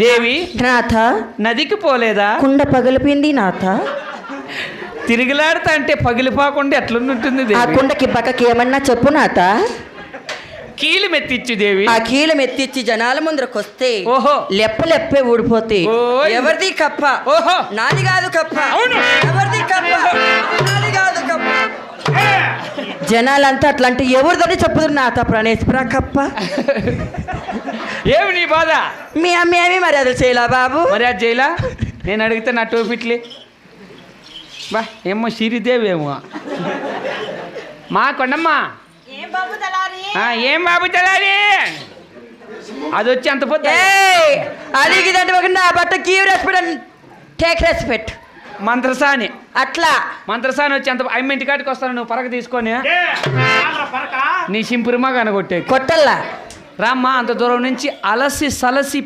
దేవి నాథ నదికి పోలేదా? కుండ పగిలిపోయింది నాథ. తిరిగిలాడుతా అంటే పగిలిపోకుండా ఎట్లుంటుంది ఆ దేవి? కుండకి పక్కకి ఏమన్నా చెప్పు నాథ. కీలు మెత్తిచ్చు దేవి. ఆ కీలు మెత్తిచ్చి జనాల ముందరకు వస్తే ఓహో లెప్పలెప్పే ఊడిపోతే ఓయ్. ఎవరిది కప్ప? ఓహో నాది కాదు కప్ప. అవును. ఎవరిది కప్ప? నాది కాదు కప్ప. జనాలంతా అట్లా అంటే ఎవరిదని చెప్పుదురు నాథ. ప్రణేశ్వర కప్ప. ఏమి నీ బాధ? మీ అమ్మ ఏమి మర్యాదలు చేయలా బాబు? మరి అది చేయలా? నేను అడిగితే నా టోపిట్లే బా ఏమో శ్రీదేవి ఏమో మా కొండమ్మ. ఏం బాబు తెలాలి? అది వచ్చి అంత పోతే అడిగిదంటే ఒక నా బట్ట గీవ్ రెస్పెక్ట్ టేక్ రెస్పెక్ట్ మంత్రసాని అట్లా. మంత్రసాని వచ్చి అంత అమ్మ ఇంటి కాటికి వస్తాను నువ్వు పరక తీసుకొని నీ సింపురిమా కనగొట్టే కొట్టల్లా రామ్మా. అంత దూరం నుంచి అలసి సలసి